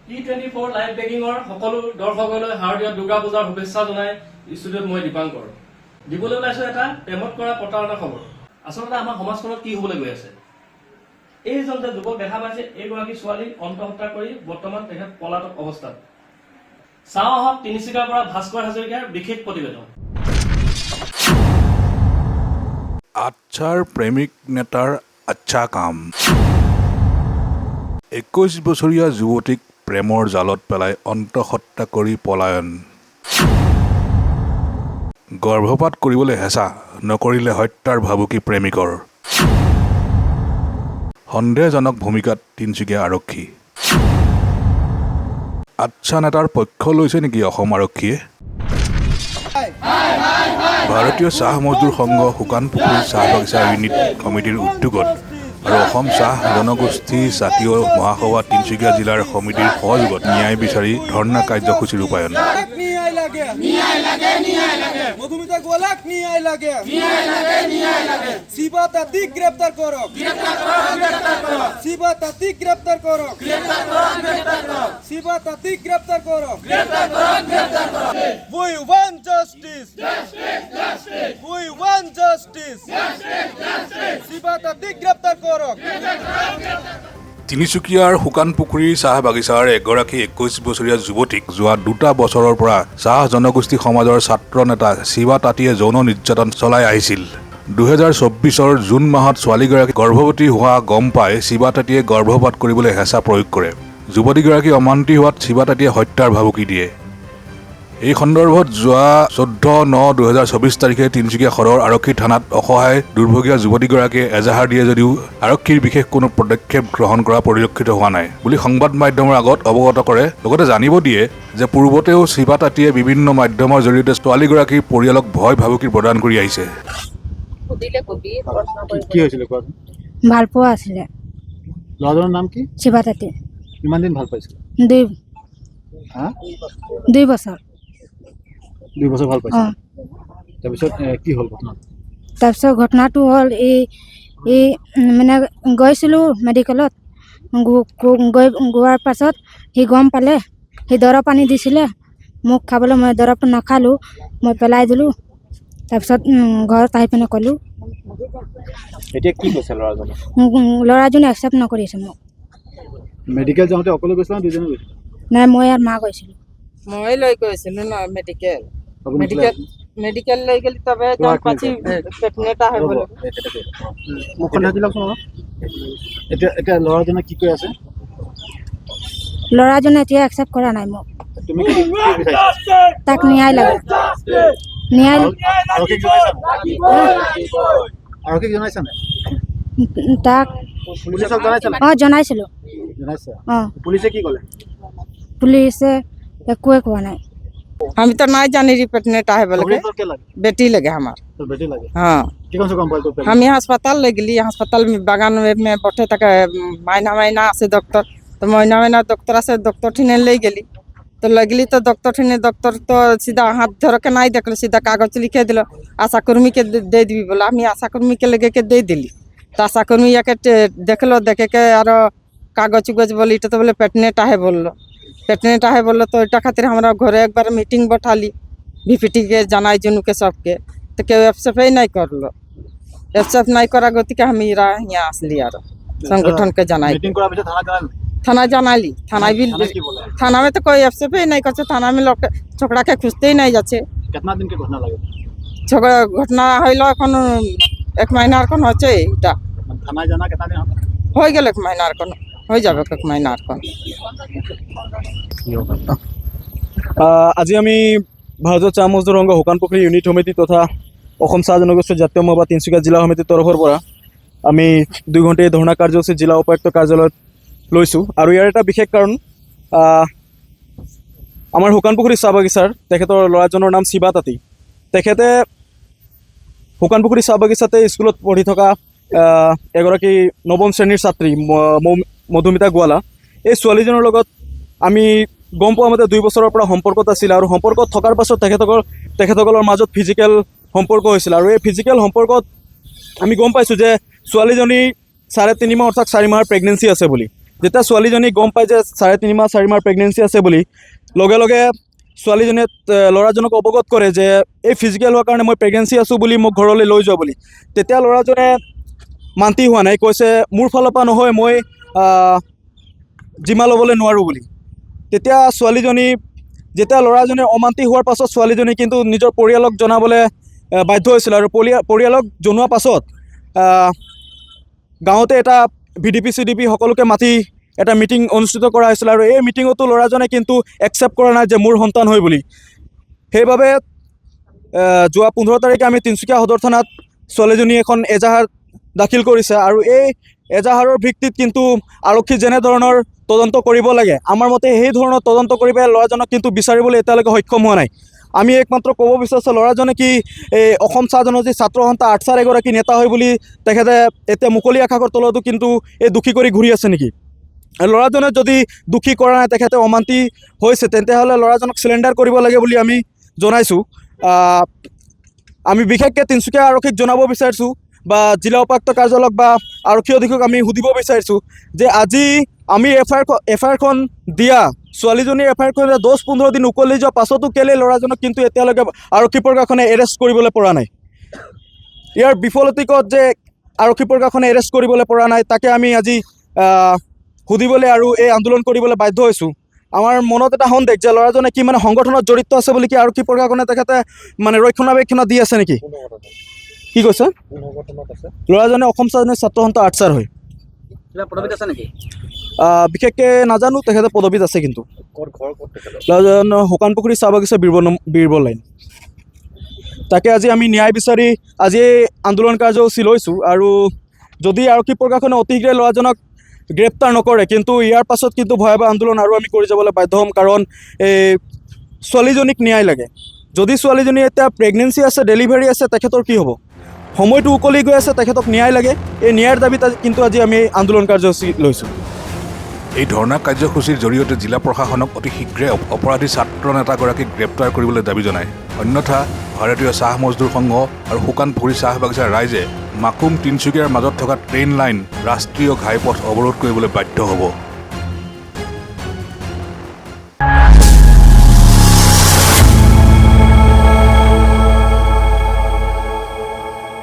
T24 live বেকিংৰ সকলো দৰ্শকলৈ শাৰদীয় দুৰ্গা পূজাৰ শুভেচ্ছা জনাই ষ্টুডিঅ'ত মই দীপাংকৰ দিবলৈ ওলাইছো এটা প্ৰেমত কৰা প্ৰতাৰণা খবৰ। আচলতে আমাৰ সমাজখনত কি হ'বলৈ গৈ আছে, এইজন যে যুৱক দেখা পাইছে এইগৰাকী ছোৱালীক অন্তঃহত্যা কৰি বৰ্তমান তেখেত পলাতক অৱস্থাত। চাওঁ আহক তিনিচুকীয়াৰ পৰা ভাস্কৰ হাজৰিকাৰ বিশেষ প্ৰতিবেদন। আচ্ছাৰ প্ৰেমিক নেতাৰ আচ্ছা কাম। 21 বছৰীয়া যুৱতীক প্ৰেমৰ জালত পেলাই অন্তঃহত্যা কৰি পলায়ন। গৰ্ভপাত কৰিবলৈ হেঁচা, নকৰিলে হত্যাৰ ভাবুকি প্ৰেমিকৰ। সন্দেহজনক ভূমিকাত তিনিচুকীয়া আৰক্ষী। আচ্ছা নেতাৰ পক্ষ লৈছে নেকি অসম আৰক্ষীয়ে? ভাৰতীয় চাহ মজদুৰ সংঘ শুকানপুখুৰী চাহ বাগিচা ইউনিট সমিতিৰ উদ্যোগত আৰু অসম চাহ জনগোষ্ঠী জাতীয় মহাসভা তিনিচুকীয়া জিলাৰ সমিতিৰ সহযোগত ন্যায় বিচাৰি ধৰ্ণা কাৰ্যসূচী ৰূপায়ণ। তিনিচুকীয়াৰ শুকানপুখুৰী চাহ বাগিচাৰ এগৰাকী 21 বছৰীয়া যুৱতীক যোৱা 2 বছৰৰ পৰা চাহ জনগোষ্ঠী সমাজৰ ছাত্ৰ নেতা শিৱা তাঁতীয়ে যৌন নিৰ্যাতন চলাই আহিছিল। 2024 জুন মাহত ছোৱালীগৰাকী গৰ্ভৱতী হোৱা গম পাই শিৱা তাঁতীয়ে গৰ্ভপাত কৰিবলৈ হেঁচা প্ৰয়োগ কৰে। যুৱতীগৰাকী অমান্তি হোৱাত শিৱা তাঁতীয়ে হত্যাৰ ভাবুকি দিয়ে। এই সন্দৰ্ভত যোৱা 14/9/2024 তাৰিখে তিনিচুকীয়া সদৰ আৰক্ষী থানাত অসহায় দুৰ্ভগীয়া যুৱতীগৰাকীয়ে এজাহাৰ দিয়ে যদিও আৰক্ষীৰ বিশেষ কোনো পদক্ষেপ গ্ৰহণ কৰা পৰিলক্ষিত হোৱা নাই বুলি সংবাদ মাধ্যমৰ আগত অৱগত কৰে। লগতে জানিব দিয়ে যে পূৰ্বতেও শিৱা তাঁতীয়ে বিভিন্ন মাধ্যমৰ জৰিয়তে ছোৱালীগৰাকীৰ পৰিয়ালক ভয় ভাবুকি প্ৰদান কৰি আহিছে। কি হৈছিলে কোৱা? ভাল পোৱা আছিলে। ল'ৰাজনৰ নাম কি? শিৱা তাঁতী। কিমান দিন ভাল পাইছিল? 2 বছৰ। 2 বছৰ ভাল পাইছিল। তাৰপিছত কি হ'ল ঘটনা? তাৰপিছত ঘটনাটো হ'ল এই মানে গৈছিলোঁ মেডিকেলত, গোৱাৰ পাছত সি গম পালে, সি দৰৱ পানী দিছিলে মোক খাবলৈ। মই দৰৱটো নাখালোঁ, মই পেলাই দিলোঁ। তাৰপিছত ঘৰত আহি পিনে ক'লোঁ। এতিয়া কি কৈছে ল'ৰাজনে? ল'ৰাজনে একচেপ্ট নকৰিছে মোক। মেডিকেল যাওঁতে অকলে গৈছিল না দুজনে গৈছিল? নাই, মই আৰু মা গৈছিলোঁ। মই লৈ গৈছিলোঁ ন মেডিকেল লৈ গেলি তবে পাছি প্ৰেগনেণ্ট হৈ গ'ল। মুখখন ঢাকি লওকচোন অলপ। এতিয়া ল'ৰাজনে কি কৈ আছে? ল'ৰাজনে এতিয়া একচেপ্ট কৰা নাই মোক। তুমি কি বিচাৰিছা? তাক ন্যায় লাগে। ন্যায় আৰক্ষীক জনাইছা নাই? তাক পুলিচক জনাইছা নাই? জনাইছিলোঁ। জনাইছা? পুলিচে কি ক'লে? পুলিচে একোৱে কোৱা নাই। हम तो नहीं जानी रही प्रेगनेंट है बोल के। क्या लगे? बेटी लगे हमार। तो बेटी लगे? हाँ, कि कौन सा काम पाल तो? हम यहाँ अस्पताल ले गली। अस्पताल में बागान में बैठे तक महीना से डॉक्टर, तो महीना डॉक्टर से डॉक्टर ठीने ले गली। तो लगली तो डॉक्टर ठीने डॉक्टर तो सीधा हाथ धर के नहीं देखल, सीधा कागज लिखे दिल आशा कर्मी के दे दी बोला। हम आशा कर्मी के लगे के दे दिली। तो आशा कर्मी के देखलो, देखे के और कागज उगज बोली तो बोले प्रेगनेंट है बोलो। प्रेगनेंट है बोलो तो इटा खातिर हमारा घरे एक बार मीटिंग बैठा ली बीपीटी के जनाई जुनू के सबके। तो क्यों एफसेफ नहीं कर लो, एफसेफ नहीं करा गति के हम यहाँ असली यार संगठन के जनाई थाना जनाली। थाना में तो कोई एफसेफ नहीं करते। थाना में लोग छोकरा के खुजते ही नहीं जाते। कितना दिन के घटना लगे? छोकरा घटना हईल एखन 1 महीना कौन होचे इटा। थाना जाना कितना दिन हो गल 1 महीना कौन हो जाবে 1 महीना कौन। আজি আমি ভাৰতীয় চাহ মজদুৰ সংঘ শুকানপুখুৰী ইউনিট সমিতি তথা অসম চাহ জনগোষ্ঠী জাতীয় মহাসভা তিনিচুকীয়া জিলা সমিতিৰ তৰফৰ পৰা আমি 2 ঘণ্টীয়া ধৰ্ণা কাৰ্যসূচী জিলা উপায়ুক্ত কাৰ্যালয়ত লৈছোঁ। আৰু ইয়াৰ এটা বিশেষ কাৰণ, আমাৰ শুকানপুখুৰী চাহ বাগিচাৰ তেখেতৰ ল'ৰাজনৰ নাম শিৱা তাঁতী। তেখেতে শুকানপুখুৰী চাহ বাগিচাতে স্কুলত পঢ়ি থকা এগৰাকী 9ম শ্ৰেণীৰ ছাত্ৰী মধুমিতা গোৱালা, এই ছোৱালীজনৰ লগত আমি গম পোৱা মতে 2 বছৰৰ পৰা সম্পৰ্কত আছিল। আৰু সম্পৰ্কত থকাৰ পাছত তেখেতসকলৰ মাজত ফিজিকেল সম্পৰ্ক হৈছিল। আৰু এই ফিজিকেল সম্পৰ্কত আমি গম পাইছোঁ যে ছোৱালীজনী 3.5 মাহ অৰ্থাৎ 4 মাহৰ প্ৰেগনেঞ্চি আছে বুলি। যেতিয়া ছোৱালীজনী গম পায় যে 3.5 মাহ 4 মাহ প্ৰেগনেঞ্চি আছে বুলি, লগে লগে ছোৱালীজনীয়ে ল'ৰাজনক অৱগত কৰে যে এই ফিজিকেল হোৱাৰ কাৰণে মই প্ৰেগনেঞ্চি আছোঁ বুলি মোক ঘৰলৈ লৈ যোৱা বুলি। তেতিয়া ল'ৰাজনে মান্তি হোৱা নাই, কৈছে মোৰ ফালৰ পৰা নহয়, মই জিমা ল'বলৈ নোৱাৰোঁ বুলি। তেতিয়া ছোৱালীজনী, যেতিয়া ল'ৰাজনে অমান্তি হোৱাৰ পাছত ছোৱালীজনী কিন্তু নিজৰ পৰিয়ালক জনাবলৈ বাধ্য হৈছিল, আৰু পৰিয়ালক জনোৱাৰ পাছত গাঁৱতে এটা VDP CDP সকলোকে মাতি এটা মিটিং অনুষ্ঠিত কৰা হৈছিল, আৰু এই মিটিঙতো ল'ৰাজনে কিন্তু একচেপ্ট কৰা নাই যে মোৰ সন্তান হয় বুলি। সেইবাবে যোৱা 15 তাৰিখে আমি তিনিচুকীয়া সদৰ থানাত ছোৱালীজনী এখন এজাহাৰ দাখিল কৰিছে, আৰু এই এজাহাৰৰ ভিত্তিত কিন্তু আৰক্ষী যেনেধৰণৰ তদন্ত কৰিব লাগে, আমাৰ মতে সেই ধৰণৰ তদন্ত কৰি পেলাই ল'ৰাজনক কিন্তু বিচাৰিবলৈ এতিয়ালৈকে সক্ষম হোৱা নাই। আমি একমাত্ৰ ক'ব বিচাৰিছোঁ, ল'ৰাজনে কি এই অসম চাহ জনজাতি ছাত্ৰ সন্থা আৰ্টছাৰ এগৰাকী নেতা হয় বুলি তেখেতে এতিয়া মুকলি আকাশৰ তলতো কিন্তু এই দোষী কৰি ঘূৰি আছে নেকি? ল'ৰাজনে যদি দোষী কৰা নাই, তেখেতে অমান্তি হৈছে, তেন্তেহ'লে ল'ৰাজনক চিলেণ্ডাৰ কৰিব লাগে বুলি আমি জনাইছোঁ। আমি বিশেষকৈ তিনিচুকীয়া আৰক্ষীক জনাব বিচাৰিছোঁ, বা জিলা উপায়ুক্ত কাৰ্যালয়ক বা আৰক্ষী অধীক্ষক আমি সুধিব বিচাৰিছোঁ যে আজি আমি এফআইআৰখন দিয়া, ছোৱালীজনীৰ এফআইআৰখন 10-15 দিন উকলি যোৱাৰ পাছতো কেলৈ ল'ৰাজনক কিন্তু এতিয়ালৈকে আৰক্ষী প্ৰশাসনে এৰেষ্ট কৰিবলৈ পৰা নাই? ইয়াৰ বিফলতিকত যে আৰক্ষী প্ৰশাসনে এৰেষ্ট কৰিবলৈ পৰা নাই, তাকে আমি আজি সুধিবলৈ আৰু এই আন্দোলন কৰিবলৈ বাধ্য হৈছোঁ। আমাৰ মনত এটা সন্দেহ যে ল'ৰাজনে কি মানে সংগঠনত জড়িত আছে বুলি কি আৰক্ষী প্ৰশাসনে তেখেতে মানে ৰক্ষণাবেক্ষণ দি আছে নেকি? কি কৈছে? ল'ৰাজনে অসম চাহ জনজাতি ছাত্ৰ সন্থা আৰ্টছাৰ হয়। পদবীত আছে নেকি? বিশেষকৈ নাজানো, তেখেতে পদবীত আছে কিন্তু। ল'ৰাজন শুকানপুখুৰী চাহ বাগিচা বীৰবল লাইন। তাকে আজি আমি ন্যায় বিচাৰি আজি আন্দোলন কাৰ্যসূচী লৈছোঁ, আৰু যদি আৰক্ষী প্ৰশাসনে অতি শীঘ্ৰে ল'ৰাজনক গ্ৰেপ্তাৰ নকৰে, কিন্তু ইয়াৰ পাছত কিন্তু ভয়াৱহ আন্দোলন আৰু আমি কৰি যাবলৈ বাধ্য হ'ম, কাৰণ এই ছোৱালীজনীক ন্যায় লাগে। যদি ছোৱালীজনী এতিয়া প্ৰেগনেঞ্চি আছে, ডেলিভাৰী আছে, তেখেতৰ কি হ'ব? সময়টো উকলি গৈ আছে, তেখেতক ন্যায় লাগে। এই ন্যায়ৰ দাবীত কিন্তু আজি আমি আন্দোলন কাৰ্যসূচী লৈছোঁ। এই ধৰ্ণা কাৰ্যসূচীৰ জৰিয়তে জিলা প্ৰশাসনক অতি শীঘ্ৰে অপৰাধী ছাত্ৰ নেতাগৰাকীক গ্ৰেপ্তাৰ কৰিবলৈ দাবী জনায়। অন্যথা ভাৰতীয় চাহ মজদুৰ সংঘ আৰু শুকানপুখুৰী চাহ বাগিচাৰ ৰাইজে মাকুম তিনিচুকীয়াৰ মাজত থকা ট্ৰেইন লাইন, ৰাষ্ট্ৰীয় ঘাইপথ অৱৰোধ কৰিবলৈ বাধ্য হ'ব।